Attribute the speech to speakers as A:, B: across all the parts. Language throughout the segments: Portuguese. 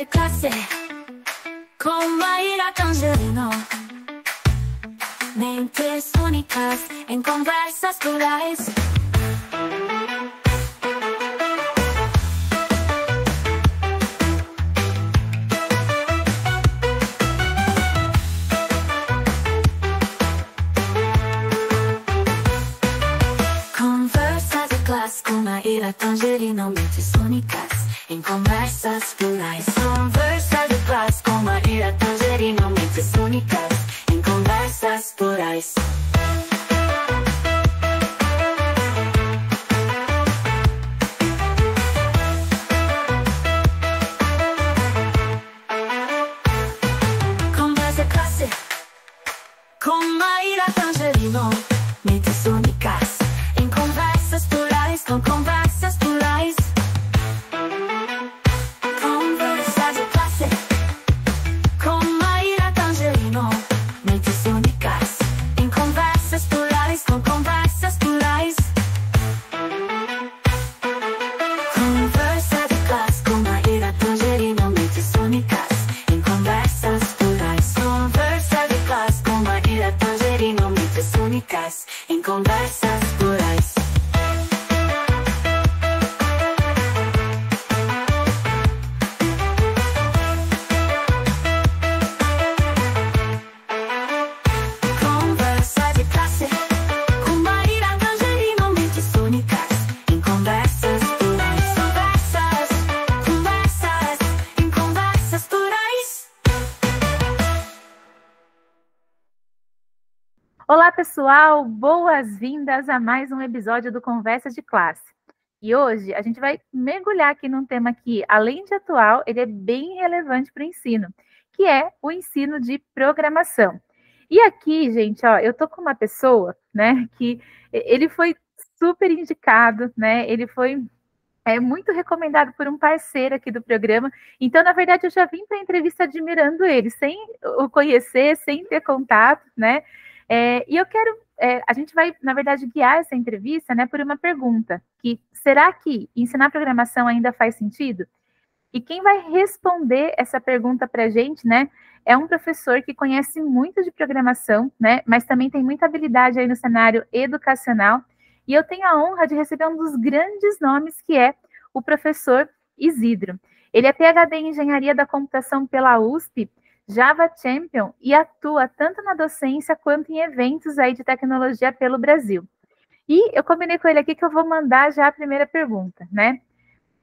A: de classe com Maíra Tangerino. Mentes únicas em conversas plurais. Conversas de classe com Maíra Tangerino. Mentes únicas em conversas plurais. Conversas de classe com Maíra Tangerino. Mentes únicas em conversas plurais. Conversa de classe com Maíra Tangerino. Mentes únicas em conversas plurais. Com conversas plurais. Conversa de classe com Maíra Tangerino. Mentes únicas em conversas plurais. Com conversas plurais. Conversa de classe com Maíra Tangerino. Mentes únicas em conversas plurais. Conversa de classe com Maíra Tangerino. Mentes únicas em conversas plurais. Conversa de classe com Maíra Tangerino. Mentes únicas em conversas plurais. Conversas em conversas plurais.
B: Olá, pessoal! Boas-vindas a mais um episódio do Conversas de Classe. E hoje a gente vai mergulhar aqui num tema que, além de atual, ele é bem relevante para o ensino, que é o ensino de programação. E aqui, gente, ó, eu tô com uma pessoa, né, que ele foi super indicado, né, ele foi muito recomendado por um parceiro aqui do programa. Então, na verdade, eu já vim para a entrevista admirando ele, sem o conhecer, sem ter contato, né? E eu quero, a gente vai, na verdade, guiar essa entrevista, né, por uma pergunta, que será que ensinar programação ainda faz sentido? E quem vai responder essa pergunta para a gente, né, é um professor que conhece muito de programação, né, mas também tem muita habilidade aí no cenário educacional. E eu tenho a honra de receber um dos grandes nomes, que é o professor Isidro. Ele é PhD em Engenharia da Computação pela USP, Java Champion, e atua tanto na docência quanto em eventos aí de tecnologia pelo Brasil. E eu combinei com ele aqui que eu vou mandar já a primeira pergunta, né?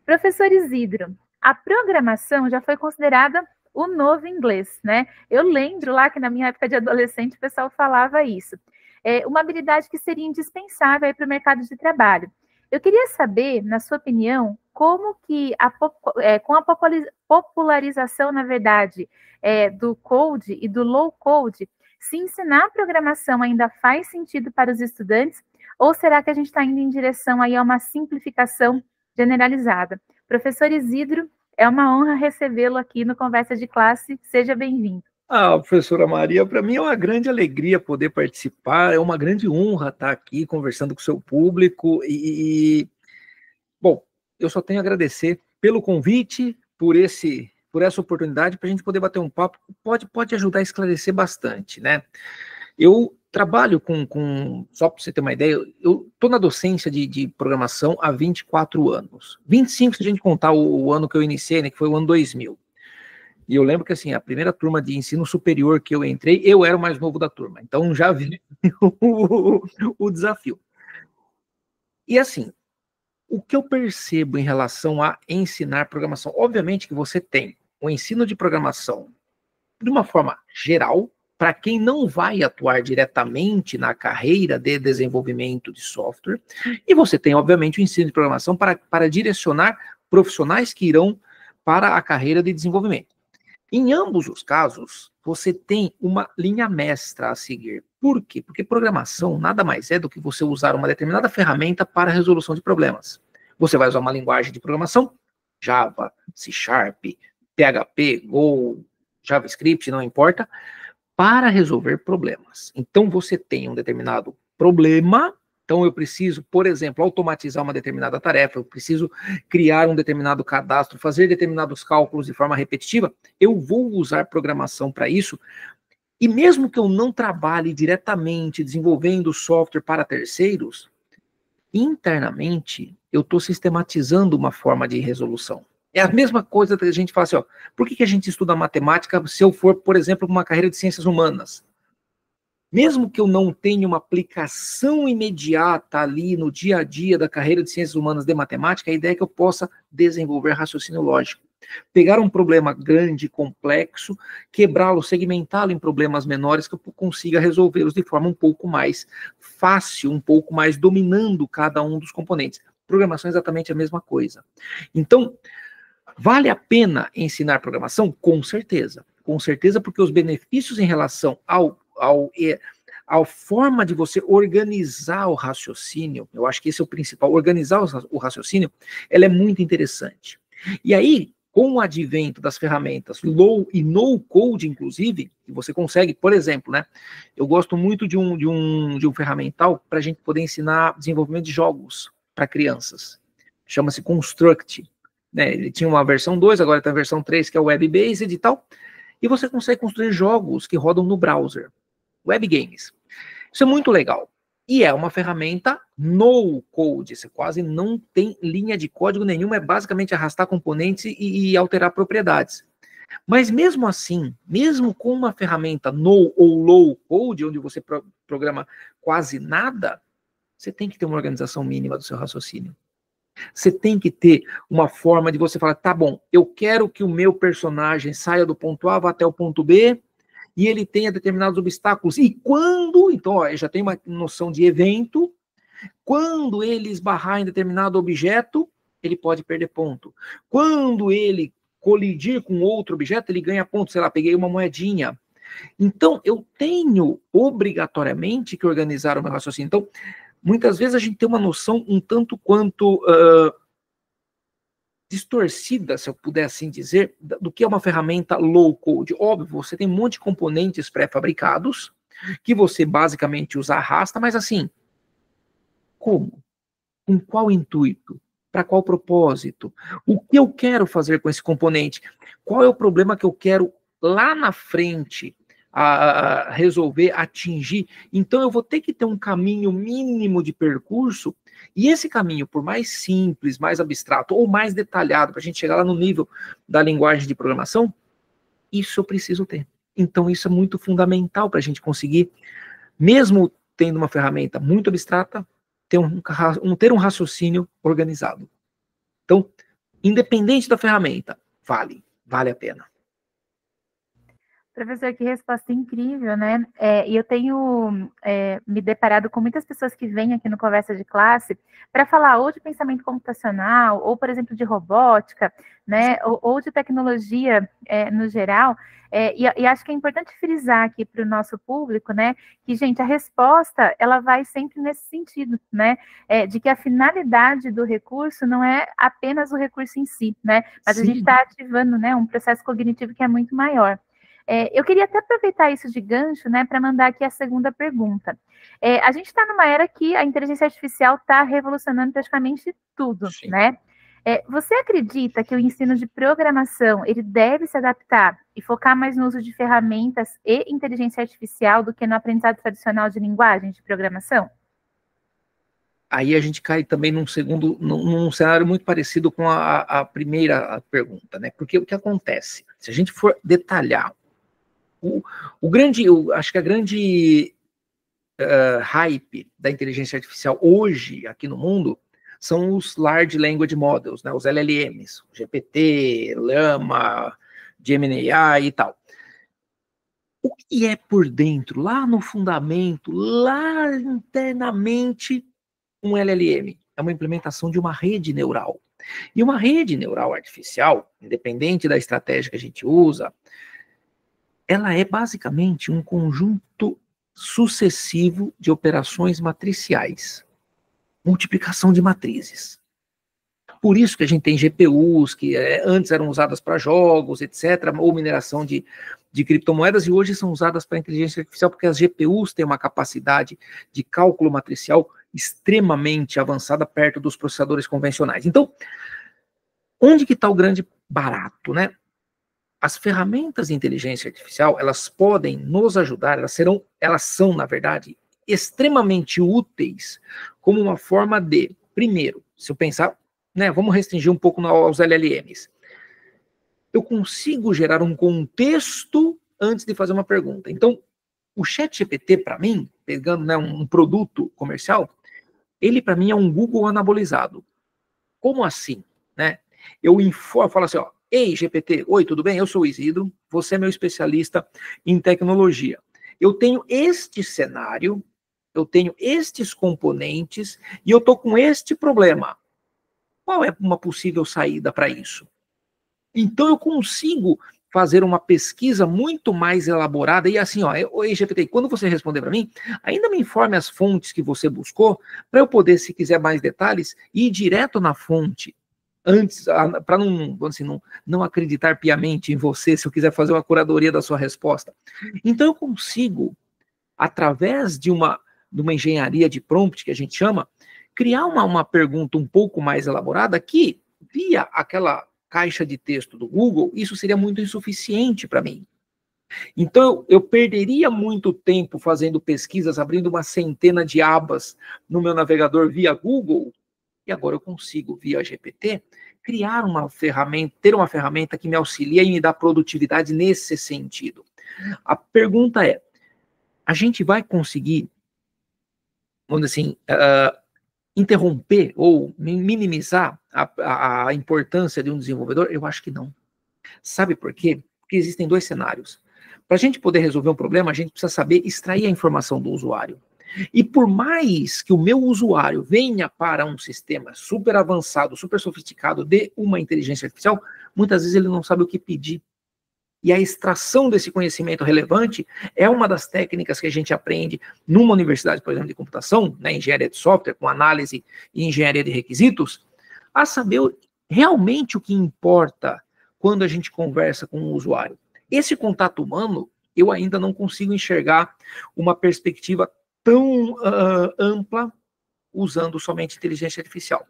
B: Professor Isidro, a programação já foi considerada o novo inglês, né? Eu lembro lá que na minha época de adolescente o pessoal falava isso. É uma habilidade que seria indispensável para o mercado de trabalho. Eu queria saber, na sua opinião, como que com a popularização, na verdade, do code e do low code, se ensinar programação ainda faz sentido para os estudantes, ou será que a gente está indo em direção aí a uma simplificação generalizada? Professor Isidro, é uma honra recebê-lo aqui no Conversa de Classe. Seja bem-vindo.
C: Professora Maria, para mim é uma grande alegria poder participar, é uma grande honra estar aqui conversando com o seu público bom, eu só tenho a agradecer pelo convite, por essa oportunidade para a gente poder bater um papo, pode ajudar a esclarecer bastante, né? Eu trabalho só para você ter uma ideia, eu estou na docência de programação há 24 anos, 25 se a gente contar o ano que eu iniciei, né, que foi o ano 2000. E eu lembro que, assim, a primeira turma de ensino superior que eu entrei, eu era o mais novo da turma. Então, já vi o desafio. E, assim, o que eu percebo em relação a ensinar programação? Obviamente que você tem o ensino de programação de uma forma geral, para quem não vai atuar diretamente na carreira de desenvolvimento de software. E você tem, obviamente, o ensino de programação para direcionar profissionais que irão para a carreira de desenvolvimento. Em ambos os casos, você tem uma linha mestra a seguir. Por quê? Porque programação nada mais é do que você usar uma determinada ferramenta para a resolução de problemas. Você vai usar uma linguagem de programação, Java, C#, PHP, Go, JavaScript, não importa, para resolver problemas. Então, você tem um determinado problema, Então, eu preciso, por exemplo, automatizar uma determinada tarefa, eu preciso criar um determinado cadastro, fazer determinados cálculos de forma repetitiva, eu vou usar programação para isso. E mesmo que eu não trabalhe diretamente desenvolvendo software para terceiros, internamente eu estou sistematizando uma forma de resolução. É a mesma coisa que a gente fala assim, ó, por que a gente estuda matemática se eu for, por exemplo, uma carreira de ciências humanas? Mesmo que eu não tenha uma aplicação imediata ali no dia a dia da carreira de ciências humanas de matemática, a ideia é que eu possa desenvolver raciocínio lógico. Pegar um problema grande, complexo, quebrá-lo, segmentá-lo em problemas menores que eu consiga resolvê-los de forma um pouco mais fácil, um pouco mais dominando cada um dos componentes. Programação é exatamente a mesma coisa. Então, vale a pena ensinar programação? Com certeza, porque os benefícios em relação a forma de você organizar o raciocínio, eu acho que esse é o principal, organizar o raciocínio, ela é muito interessante. E aí, com o advento das ferramentas low e no code, inclusive, que você consegue, por exemplo, né? Eu gosto muito de um ferramental para a gente poder ensinar desenvolvimento de jogos para crianças. Chama-se Construct. Né? Ele tinha uma versão 2, agora tem a versão 3, que é o web-based e tal. E você consegue construir jogos que rodam no browser. Web games. Isso é muito legal. E é uma ferramenta no code. Você quase não tem linha de código nenhuma, é basicamente arrastar componentes e alterar propriedades. Mas mesmo assim, mesmo com uma ferramenta no ou low code, onde você programa quase nada, você tem que ter uma organização mínima do seu raciocínio. Você tem que ter uma forma de você falar, tá bom, eu quero que o meu personagem saia do ponto A, vá até o ponto B, e ele tenha determinados obstáculos. E quando, então, ó, eu já tenho uma noção de evento, quando ele esbarrar em determinado objeto, ele pode perder ponto. Quando ele colidir com outro objeto, ele ganha ponto. Sei lá, peguei uma moedinha. Então, eu tenho obrigatoriamente que organizar o meu raciocínio. Então, muitas vezes a gente tem uma noção um tanto quanto distorcida, se eu puder assim dizer, do que é uma ferramenta low code. Óbvio, você tem um monte de componentes pré-fabricados que você basicamente usa arrasta, mas assim, como? Com qual intuito? Para qual propósito? O que eu quero fazer com esse componente? Qual é o problema que eu quero lá na frente a resolver, atingir? Então eu vou ter que ter um caminho mínimo de percurso. E esse caminho, por mais simples, mais abstrato ou mais detalhado, para a gente chegar lá no nível da linguagem de programação, isso eu preciso ter. Então isso é muito fundamental para a gente conseguir, mesmo tendo uma ferramenta muito abstrata, ter um raciocínio organizado. Então, independente da ferramenta, vale a pena.
B: Professor, que resposta incrível, né? E eu tenho me deparado com muitas pessoas que vêm aqui no Conversa de Classe para falar ou de pensamento computacional, ou, por exemplo, de robótica, né? Ou de tecnologia no geral. E acho que é importante frisar aqui para o nosso público, né? Que, gente, a resposta, ela vai sempre nesse sentido, né? De que a finalidade do recurso não é apenas o recurso em si, né? Mas Sim. A gente está ativando, né, um processo cognitivo que é muito maior. Eu queria até aproveitar isso de gancho, né, para mandar aqui a segunda pergunta. A gente está numa era que a inteligência artificial está revolucionando praticamente tudo, Sim. né? Você acredita que o ensino de programação ele deve se adaptar e focar mais no uso de ferramentas e inteligência artificial do que no aprendizado tradicional de linguagem de programação?
C: Aí a gente cai também num cenário muito parecido com a primeira pergunta, né? Porque o que acontece? Se a gente for detalhar acho que a grande hype da inteligência artificial hoje, aqui no mundo, são os Large Language Models, né, os LLMs, GPT, Llama, Gemini AI e tal. O que é por dentro, lá no fundamento, lá internamente, um LLM? É uma implementação de uma rede neural. E uma rede neural artificial, independente da estratégia que a gente usa, ela é basicamente um conjunto sucessivo de operações matriciais. Multiplicação de matrizes. Por isso que a gente tem GPUs, que antes eram usadas para jogos, etc., ou mineração de criptomoedas, e hoje são usadas para inteligência artificial, porque as GPUs têm uma capacidade de cálculo matricial extremamente avançada perto dos processadores convencionais. Então, onde que está o grande barato, né? As ferramentas de inteligência artificial, elas podem nos ajudar, elas são, na verdade, extremamente úteis como uma forma de, primeiro, se eu pensar, né, vamos restringir um pouco aos LLMs. Eu consigo gerar um contexto antes de fazer uma pergunta. Então, o ChatGPT, para mim, pegando, né, um produto comercial, ele, para mim, é um Google anabolizado. Como assim? Né? Eu falo assim, ó, ei, GPT, oi, tudo bem? Eu sou o Isidro, você é meu especialista em tecnologia. Eu tenho este cenário, eu tenho estes componentes e eu estou com este problema. Qual é uma possível saída para isso? Então eu consigo fazer uma pesquisa muito mais elaborada e assim, ó, oi, GPT, quando você responder para mim, ainda me informe as fontes que você buscou para eu poder, se quiser mais detalhes, ir direto na fonte antes, para não acreditar piamente em você, se eu quiser fazer uma curadoria da sua resposta. Então eu consigo, através de uma engenharia de prompt, que a gente chama, criar uma pergunta um pouco mais elaborada que, via aquela caixa de texto do Google, isso seria muito insuficiente para mim. Então, eu perderia muito tempo fazendo pesquisas, abrindo uma centena de abas no meu navegador via Google, e agora eu consigo, via GPT, criar uma ferramenta, ter uma ferramenta que me auxilia e me dá produtividade nesse sentido. A pergunta é, a gente vai conseguir, vamos dizer assim, interromper ou minimizar a importância de um desenvolvedor? Eu acho que não. Sabe por quê? Porque existem dois cenários. Para a gente poder resolver um problema, a gente precisa saber extrair a informação do usuário. E por mais que o meu usuário venha para um sistema super avançado, super sofisticado de uma inteligência artificial, muitas vezes ele não sabe o que pedir. E a extração desse conhecimento relevante é uma das técnicas que a gente aprende numa universidade, por exemplo, de computação, né, engenharia de software, com análise e engenharia de requisitos, a saber realmente o que importa quando a gente conversa com o usuário. Esse contato humano, eu ainda não consigo enxergar uma perspectiva tão ampla usando somente inteligência artificial.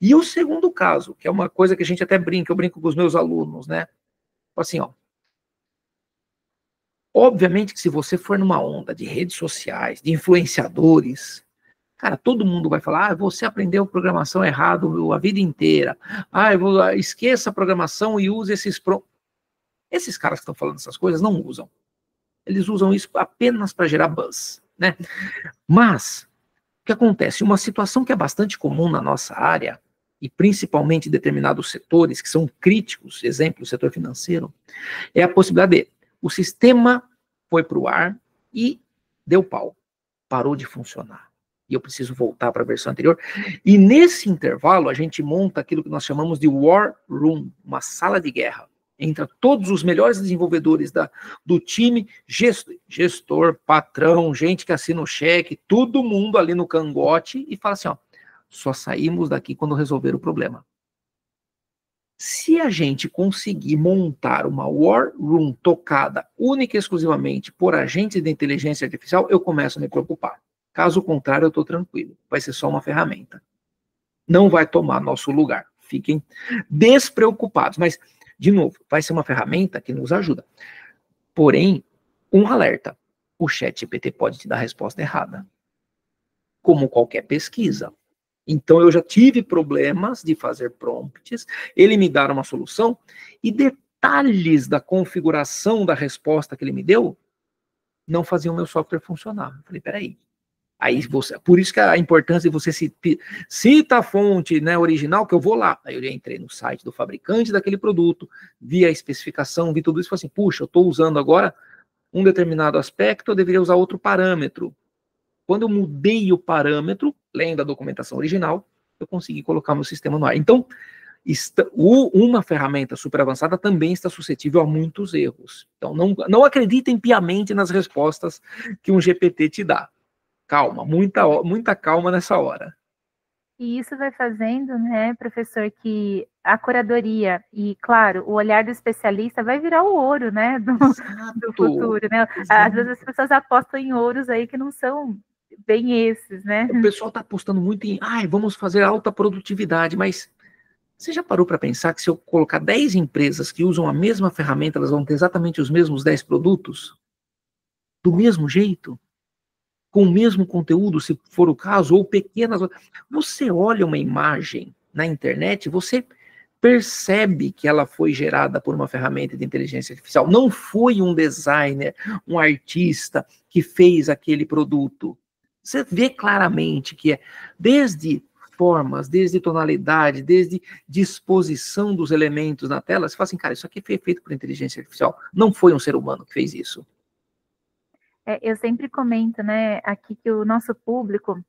C: E o segundo caso, que é uma coisa que a gente até brinca, eu brinco com os meus alunos, né? Assim, ó, obviamente que se você for numa onda de redes sociais, de influenciadores, cara, todo mundo vai falar, você aprendeu programação errado a vida inteira. Esqueça a programação e use esses... Esses caras que estão falando essas coisas não usam. Eles usam isso apenas para gerar buzz, né? Mas, o que acontece? Uma situação que é bastante comum na nossa área, e principalmente em determinados setores que são críticos, exemplo, o setor financeiro, é a possibilidade de o sistema foi para o ar e deu pau, parou de funcionar. E eu preciso voltar para a versão anterior. E nesse intervalo, a gente monta aquilo que nós chamamos de War Room, uma sala de guerra. Entra todos os melhores desenvolvedores do time, gestor, patrão, gente que assina o cheque, todo mundo ali no cangote e fala assim, ó, só saímos daqui quando resolver o problema. Se a gente conseguir montar uma War Room tocada única e exclusivamente por agentes de inteligência artificial, eu começo a me preocupar. Caso contrário, eu estou tranquilo. Vai ser só uma ferramenta. Não vai tomar nosso lugar. Fiquem despreocupados. Mas, de novo, vai ser uma ferramenta que nos ajuda. Porém, um alerta. O ChatGPT pode te dar a resposta errada. Como qualquer pesquisa. Então, eu já tive problemas de fazer prompts, ele me dar uma solução, e detalhes da configuração da resposta que ele me deu não faziam o meu software funcionar. Eu falei, peraí. Aí por isso que a importância de você cita a fonte, né, original, que eu vou lá. Aí eu já entrei no site do fabricante daquele produto, vi a especificação, vi tudo isso e falei assim, puxa, eu estou usando agora um determinado aspecto, eu deveria usar outro parâmetro. Quando eu mudei o parâmetro, lendo a documentação original, eu consegui colocar meu sistema no ar. Então, uma ferramenta super avançada também está suscetível a muitos erros. Então, não acreditem piamente nas respostas que um GPT te dá. Calma, muita calma nessa hora.
B: E isso vai fazendo, né, professor, que a curadoria e, claro, o olhar do especialista vai virar o ouro, né, do futuro, né? Às vezes as pessoas apostam em ouros aí que não são bem esses, né?
C: O pessoal está apostando muito em, vamos fazer alta produtividade, mas você já parou para pensar que se eu colocar 10 empresas que usam a mesma ferramenta, elas vão ter exatamente os mesmos 10 produtos? Do mesmo jeito? Com o mesmo conteúdo, se for o caso, ou pequenas... Você olha uma imagem na internet, você percebe que ela foi gerada por uma ferramenta de inteligência artificial. Não foi um designer, um artista que fez aquele produto. Você vê claramente que é desde formas, desde tonalidade, desde disposição dos elementos na tela. Você fala assim, cara, isso aqui foi feito por inteligência artificial. Não foi um ser humano que fez isso.
B: Eu sempre comento, né, aqui que o nosso público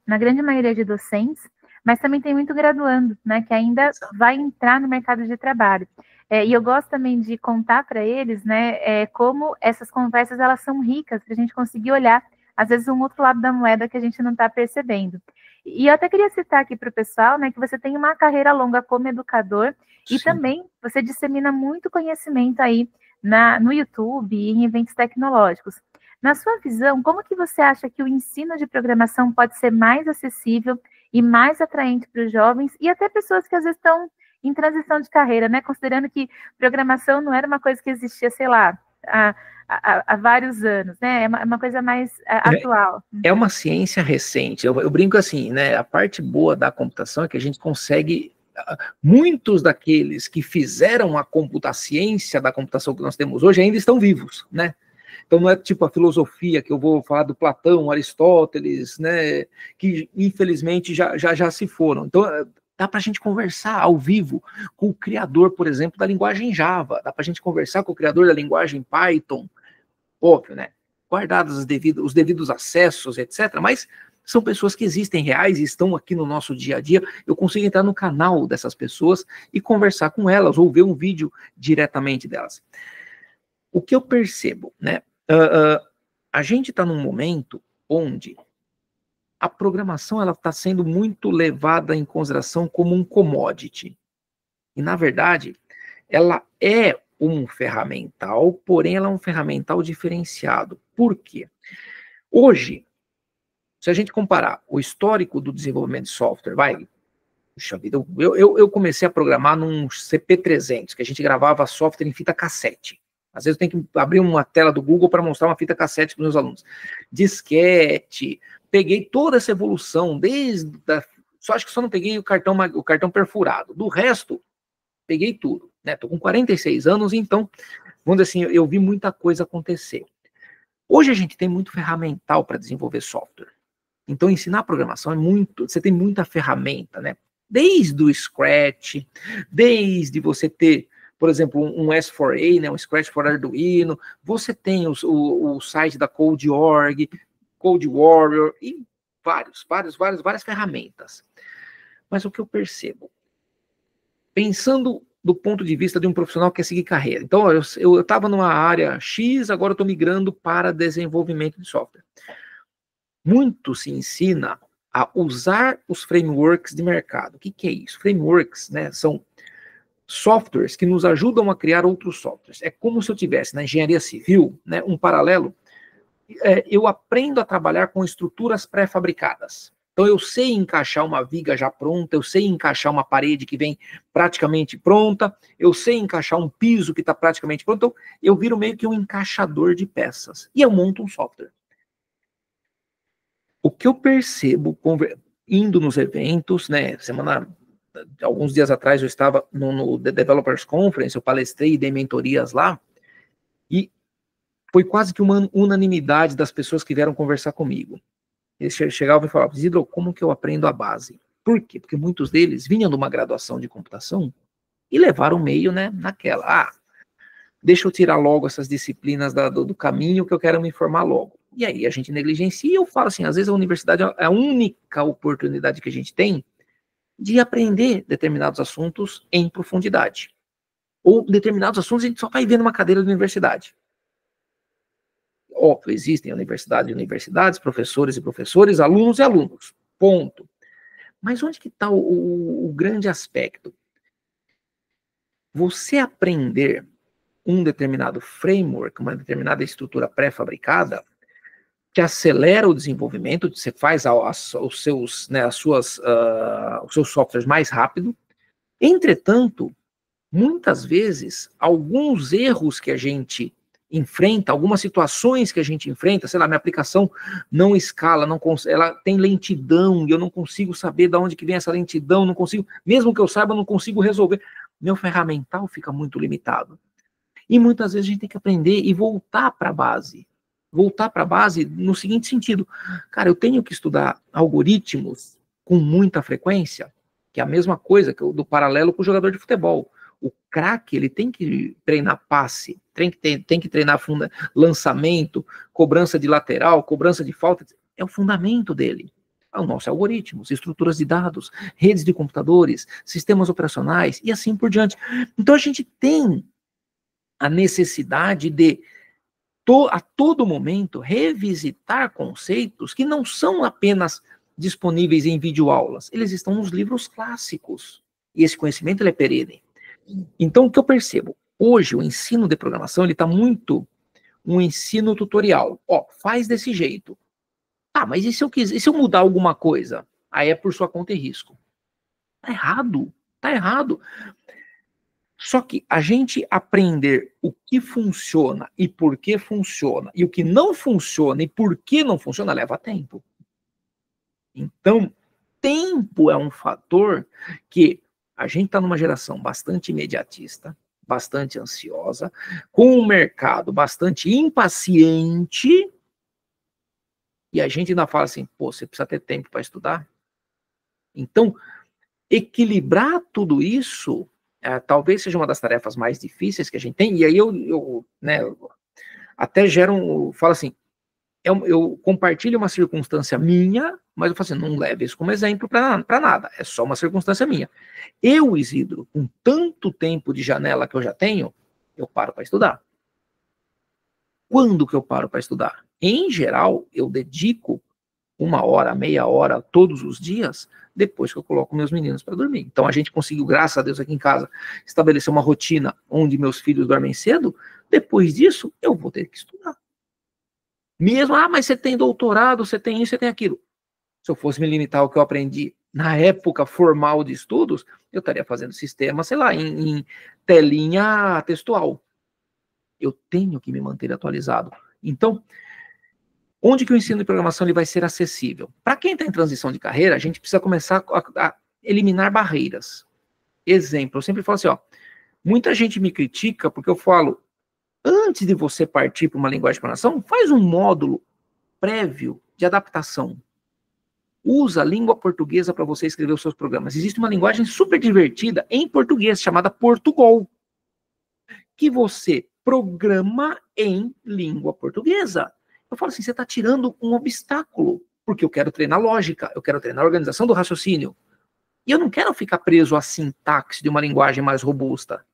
B: na grande maioria de docentes, mas também tem muito graduando, né, que ainda vai entrar no mercado de trabalho. E eu gosto também de contar para eles, né, como essas conversas, elas são ricas, para a gente conseguir olhar, às vezes, um outro lado da moeda que a gente não está percebendo. E eu até queria citar aqui para o pessoal, né, que você tem uma carreira longa como educador, e também você dissemina muito conhecimento aí no YouTube e em eventos tecnológicos. Na sua visão, como que você acha que o ensino de programação pode ser mais acessível e mais atraente para os jovens e até pessoas que às vezes estão em transição de carreira, né? Considerando que programação não era uma coisa que existia, sei lá, há vários anos, né? É uma coisa mais atual.
C: É uma ciência recente. Eu brinco assim, né? A parte boa da computação é que a gente consegue... Muitos daqueles que fizeram a ciência da computação que nós temos hoje ainda estão vivos, né? Então não é tipo a filosofia que eu vou falar do Platão, Aristóteles, né, que infelizmente já se foram. Então dá para a gente conversar ao vivo com o criador, por exemplo, da linguagem Java, dá para a gente conversar com o criador da linguagem Python, óbvio, né, guardados os devidos acessos, etc., mas são pessoas que existem reais e estão aqui no nosso dia a dia. Eu consigo entrar no canal dessas pessoas e conversar com elas, ou ver um vídeo diretamente delas. O que eu percebo, né? A gente está num momento onde a programação ela está sendo muito levada em consideração como um commodity. E, na verdade, ela é um ferramental, porém ela é um ferramental diferenciado. Por quê? Hoje, se a gente comparar o histórico do desenvolvimento de software, puxa vida, eu comecei a programar num CP300, que a gente gravava software em fita cassete. Às vezes eu tenho que abrir uma tela do Google para mostrar uma fita cassete para os meus alunos. Disquete, peguei toda essa evolução, acho que só não peguei o cartão perfurado. Do resto, peguei tudo. Estou com 46 anos, então, vamos dizer assim, eu vi muita coisa acontecer. Hoje a gente tem muito ferramental para desenvolver software. Então, ensinar programação você tem muita ferramenta, né? Desde o Scratch, desde você ter, por exemplo, um S4A, né, um Scratch for Arduino, você tem o site da Code.org, Code Warrior, e várias ferramentas. Mas o que eu percebo? Pensando do ponto de vista de um profissional que quer seguir carreira. Então, eu estava numa área X, agora eu estou migrando para desenvolvimento de software. Muito se ensina a usar os frameworks de mercado. O que é isso? Frameworks, né, são softwares que nos ajudam a criar outros softwares. É como se eu tivesse na engenharia civil, né, um paralelo. Eu aprendo a trabalhar com estruturas pré-fabricadas. Então eu sei encaixar uma viga já pronta, eu sei encaixar uma parede que vem praticamente pronta, eu sei encaixar um piso que está praticamente pronto. Então eu viro meio que um encaixador de peças. E eu monto um software. O que eu percebo indo nos eventos, né, alguns dias atrás eu estava no The Developers Conference, eu palestrei e dei mentorias lá, e foi quase que uma unanimidade das pessoas que vieram conversar comigo. Eles chegavam e falavam, Isidro, como que eu aprendo a base? Por quê? Porque muitos deles vinham de uma graduação de computação e levaram meio, né, naquela, deixa eu tirar logo essas disciplinas do caminho que eu quero me formar logo. E aí a gente negligencia, e eu falo assim, às vezes a universidade é a única oportunidade que a gente tem de aprender determinados assuntos em profundidade. Ou determinados assuntos a gente só vai ver numa cadeira de universidade. Óbvio, existem universidades, professores e professores, alunos e alunos. Ponto. Mas onde que está o grande aspecto? Você aprender um determinado framework, uma determinada estrutura pré-fabricada, que acelera o desenvolvimento, você faz os seus, né, os seus softwares mais rápido. Entretanto, muitas vezes, alguns erros que a gente enfrenta, algumas situações que a gente enfrenta, sei lá, minha aplicação não escala, ela tem lentidão, e eu não consigo saber de onde que vem essa lentidão, não consigo, mesmo que eu saiba, eu não consigo resolver. Meu ferramental fica muito limitado. E muitas vezes a gente tem que aprender e voltar para a base. Voltar para a base no seguinte sentido. Cara, eu tenho que estudar algoritmos com muita frequência, que é a mesma coisa que do paralelo com o jogador de futebol. O craque, ele tem que treinar passe, tem que treinar lançamento, cobrança de lateral, cobrança de falta. É o fundamento dele. O nosso algoritmos, estruturas de dados, redes de computadores, sistemas operacionais e assim por diante. Então a gente tem a necessidade de a todo momento revisitar conceitos que não são apenas disponíveis em videoaulas, eles estão nos livros clássicos, e esse conhecimento ele é perene. Então o que eu percebo? Hoje o ensino de programação ele está muito um ensino tutorial. Ó, faz desse jeito. Ah, mas e se eu mudar alguma coisa? Aí é por sua conta e risco. Tá errado, tá errado. Só que a gente aprender o que funciona e por que funciona, e o que não funciona e por que não funciona, leva tempo. Então, tempo é um fator que a gente está numa geração bastante imediatista, bastante ansiosa, com um mercado bastante impaciente, e a gente ainda fala assim, pô, você precisa ter tempo para estudar. Então, equilibrar tudo isso talvez seja uma das tarefas mais difíceis que a gente tem, e aí eu até falo assim, eu compartilho uma circunstância minha, mas eu falo assim, não leve isso como exemplo para nada, é só uma circunstância minha. Eu, Isidro, com tanto tempo de janela que eu já tenho, eu paro para estudar. Quando que eu paro para estudar? Em geral, eu dedico 1 hora, meia hora, todos os dias, depois que eu coloco meus meninos para dormir. Então a gente conseguiu, graças a Deus aqui em casa, estabelecer uma rotina onde meus filhos dormem cedo. Depois disso, eu vou ter que estudar. Mesmo, mas você tem doutorado, você tem isso, você tem aquilo. Se eu fosse me limitar ao que eu aprendi na época formal de estudos, eu estaria fazendo sistema, sei lá, em telinha textual. Eu tenho que me manter atualizado. Então, onde que o ensino de programação ele vai ser acessível? Para quem está em transição de carreira, a gente precisa começar a eliminar barreiras. Exemplo, eu sempre falo assim, muita gente me critica porque eu falo, antes de você partir para uma linguagem de programação, faz um módulo prévio de adaptação. Usa a língua portuguesa para você escrever os seus programas. Existe uma linguagem super divertida em português, chamada Portugal, que você programa em língua portuguesa. Eu falo assim, você está tirando um obstáculo, porque eu quero treinar lógica, eu quero treinar a organização do raciocínio. E eu não quero ficar preso à sintaxe de uma linguagem mais robusta.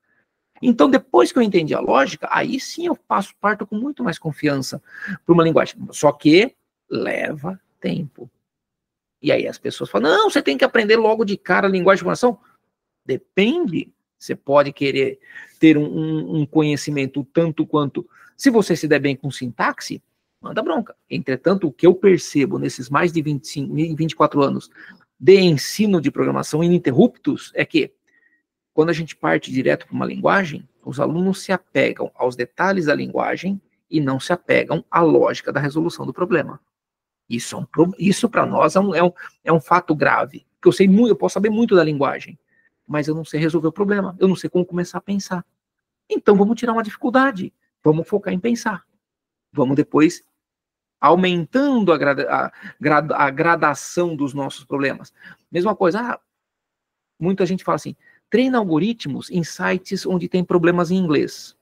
C: Então, depois que eu entendi a lógica, aí sim eu parto com muito mais confiança para uma linguagem. Só que leva tempo. E aí as pessoas falam, não, você tem que aprender logo de cara a linguagem de programação. Depende. Você pode querer ter um conhecimento tanto quanto... Se você se der bem com sintaxe, manda bronca. Entretanto, o que eu percebo nesses mais de 24 anos de ensino de programação ininterruptos é que, quando a gente parte direto para uma linguagem, os alunos se apegam aos detalhes da linguagem e não se apegam à lógica da resolução do problema. Isso para nós é um fato grave. Porque eu posso saber muito da linguagem, mas eu não sei resolver o problema. Eu não sei como começar a pensar. Então, vamos tirar uma dificuldade. Vamos focar em pensar. Vamos depois aumentando a gradação dos nossos problemas. Mesma coisa, muita gente fala assim, treina algoritmos em sites onde tem problemas em inglês.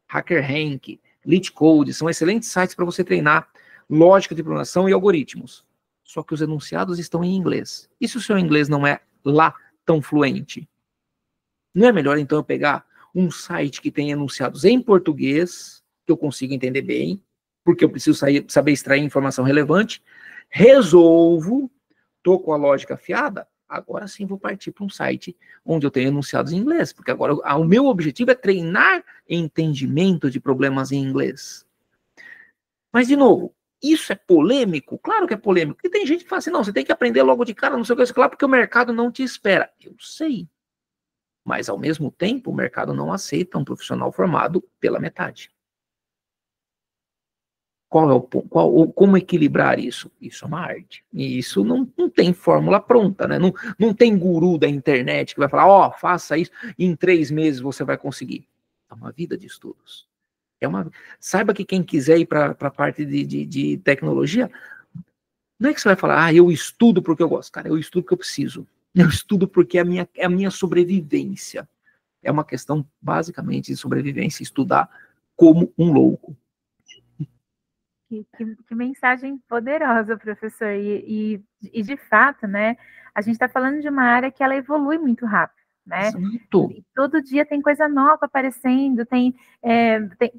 C: HackerRank, LeetCode, são excelentes sites para você treinar lógica de programação e algoritmos. Só que os enunciados estão em inglês. E se o seu inglês não é lá tão fluente? Não é melhor, então, eu pegar um site que tem enunciados em português, que eu consigo entender bem, porque eu preciso saber extrair informação relevante, resolvo, estou com a lógica afiada, agora sim vou partir para um site onde eu tenho enunciados em inglês, porque agora o meu objetivo é treinar entendimento de problemas em inglês. Mas, de novo, Isso é polêmico? Claro que é polêmico. Porque tem gente que fala assim, não, você tem que aprender logo de cara, não sei o que, lá, porque o mercado não te espera. Eu sei. Mas, ao mesmo tempo, o mercado não aceita um profissional formado pela metade. Como equilibrar isso? Isso é uma arte. E isso não tem fórmula pronta, né? Não tem guru da internet que vai falar, ó, faça isso, e em 3 meses você vai conseguir. É uma vida de estudos. Saiba que quem quiser ir para a parte de tecnologia, não é que você vai falar, eu estudo porque eu gosto. Cara, eu estudo porque eu preciso. Eu estudo porque é a minha sobrevivência. É uma questão, basicamente, de sobrevivência, estudar como um louco.
B: Que mensagem poderosa, professor. E de fato, né, a gente está falando de uma área que ela evolui muito rápido, né? E todo dia tem coisa nova aparecendo, tem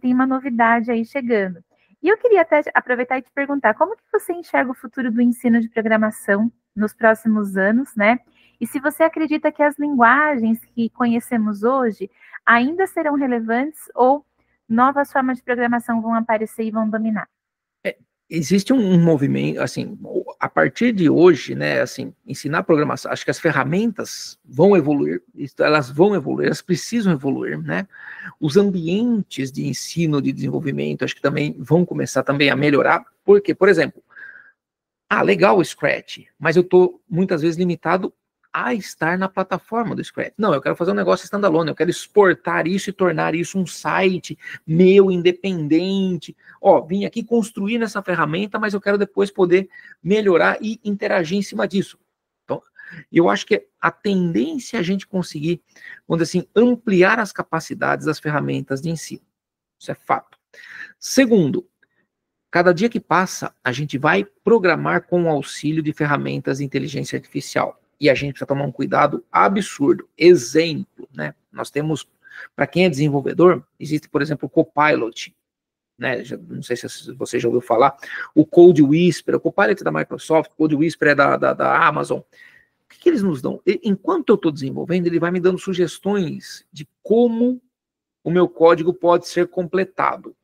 B: uma novidade aí chegando. E eu queria até aproveitar e te perguntar, como que você enxerga o futuro do ensino de programação nos próximos anos, né? E se você acredita que as linguagens que conhecemos hoje ainda serão relevantes ou novas formas de programação vão aparecer e vão dominar?
C: Existe um movimento, assim, a partir de hoje, né, assim, ensinar programação, acho que as ferramentas vão evoluir, elas precisam evoluir, né, os ambientes de ensino, de desenvolvimento, acho que também vão começar também a melhorar, porque, por exemplo, legal o Scratch, mas eu estou muitas vezes limitado a estar na plataforma do Scratch. Não, eu quero fazer um negócio standalone, eu quero exportar isso e tornar isso um site meu, independente. Vim aqui construir nessa ferramenta, mas eu quero depois poder melhorar e interagir em cima disso. Então, eu acho que a tendência é a gente conseguir, vamos dizer assim, ampliar as capacidades das ferramentas de ensino. Isso é fato. Segundo, cada dia que passa, a gente vai programar com o auxílio de ferramentas de inteligência artificial. E a gente precisa tomar um cuidado absurdo. Exemplo, né? Nós temos, para quem é desenvolvedor, existe, por exemplo, o Copilot, né? Não sei se você já ouviu falar, o Code Whisper, o Copilot é da Microsoft, o Code Whisper é da Amazon. O que eles nos dão? Enquanto eu estou desenvolvendo, ele vai me dando sugestões de como o meu código pode ser completado.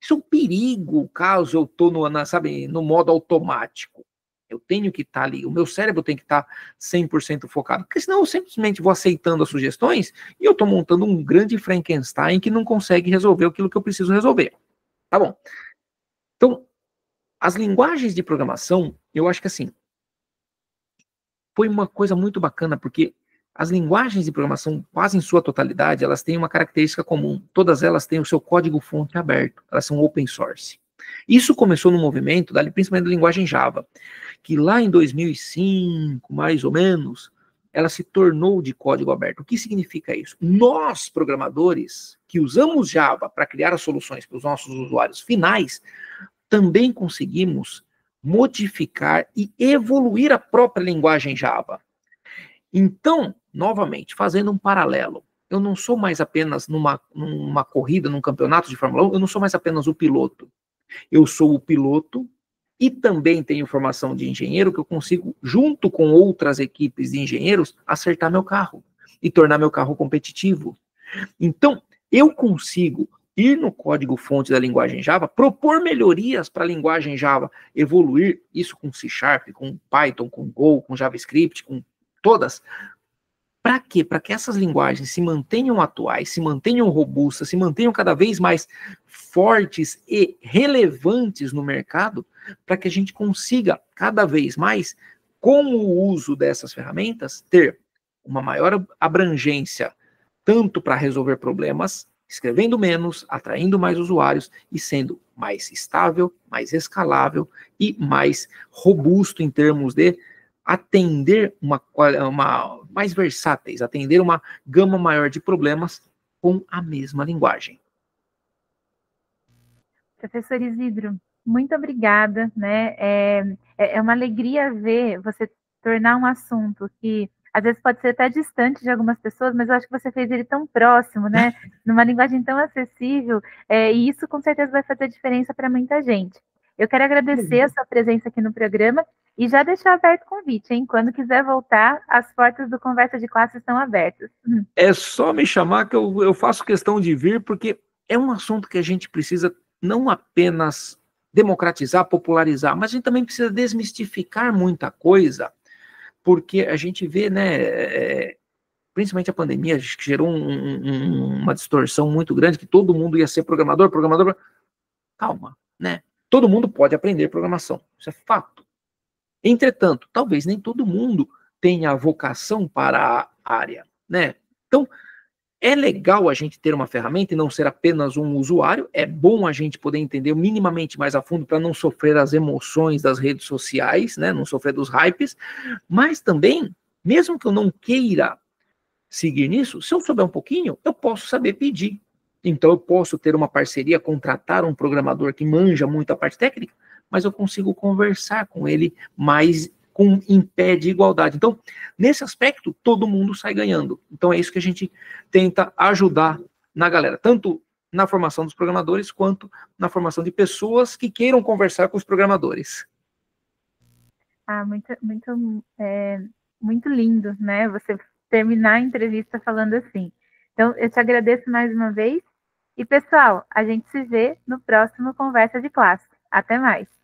C: Isso é um perigo, caso eu estou no modo automático. Eu tenho que estar ali, o meu cérebro tem que estar 100% focado, porque senão eu simplesmente vou aceitando as sugestões e eu estou montando um grande Frankenstein que não consegue resolver aquilo que eu preciso resolver. Tá bom. Então, as linguagens de programação, eu acho que assim, foi uma coisa muito bacana, porque as linguagens de programação, quase em sua totalidade, elas têm uma característica comum. Todas elas têm o seu código-fonte aberto. Elas são open source. Isso começou no movimento, principalmente da linguagem Java, que lá em 2005, mais ou menos, ela se tornou de código aberto. O que significa isso? Nós, programadores, que usamos Java para criar as soluções para os nossos usuários finais, também conseguimos modificar e evoluir a própria linguagem Java. Então, novamente, fazendo um paralelo, eu não sou mais apenas numa corrida, num campeonato de Fórmula 1, eu não sou mais apenas o piloto. Eu sou o piloto e também tenho formação de engenheiro que eu consigo, junto com outras equipes de engenheiros, acertar meu carro e tornar meu carro competitivo. Então, eu consigo ir no código-fonte da linguagem Java, propor melhorias para a linguagem Java, evoluir isso com C#, com Python, com Go, com JavaScript, com todas. Para quê? Para que essas linguagens se mantenham atuais, se mantenham robustas, se mantenham cada vez mais fortes e relevantes no mercado, para que a gente consiga cada vez mais, com o uso dessas ferramentas, ter uma maior abrangência, tanto para resolver problemas, escrevendo menos, atraindo mais usuários e sendo mais estável, mais escalável e mais robusto em termos de atender mais versáteis, atender uma gama maior de problemas com a mesma linguagem.
B: Professor Isidro, muito obrigada, né? É uma alegria ver você tornar um assunto que às vezes pode ser até distante de algumas pessoas, mas eu acho que você fez ele tão próximo, né? Numa linguagem tão acessível, e isso com certeza vai fazer diferença para muita gente. Eu quero agradecer a sua presença aqui no programa e já deixar aberto o convite, hein? Quando quiser voltar, as portas do Conversa de Classe estão abertas.
C: É só me chamar que eu faço questão de vir, porque é um assunto que a gente precisa não apenas democratizar, popularizar, mas a gente também precisa desmistificar muita coisa, porque a gente vê, né, principalmente a pandemia, acho que gerou uma distorção muito grande, que todo mundo ia ser programador. Calma, né? Todo mundo pode aprender programação, isso é fato. Entretanto, talvez nem todo mundo tenha vocação para a área, né? Então, é legal a gente ter uma ferramenta e não ser apenas um usuário, é bom a gente poder entender minimamente mais a fundo para não sofrer as emoções das redes sociais, né? Não sofrer dos hypes, mas também, mesmo que eu não queira seguir nisso, se eu souber um pouquinho, eu posso saber pedir. Então eu posso ter uma parceria, contratar um programador que manja muito a parte técnica, mas eu consigo conversar com ele mais em pé de igualdade. Então, nesse aspecto, todo mundo sai ganhando. Então é isso que a gente tenta ajudar na galera, tanto na formação dos programadores, quanto na formação de pessoas que queiram conversar com os programadores.
B: Muito lindo, né? Você terminar a entrevista falando assim. Então, eu te agradeço mais uma vez. E, pessoal, a gente se vê no próximo Conversa de Classe. Até mais!